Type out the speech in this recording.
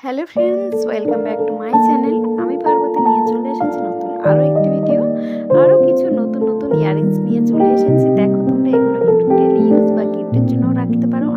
Hello friends, welcome back to my channel. আমি পার্বতী নিয়ে চলে এসেছি নতুন আরও একটি ভিডিও। আরও কিছু নতুন নতুন ইয়াররিংস নিয়ে চলে এসেছি। দেখো তোমরা এগুলো কিন্তু ডেলি ইউজ বা গিফটের জন্য রাখতে পারো।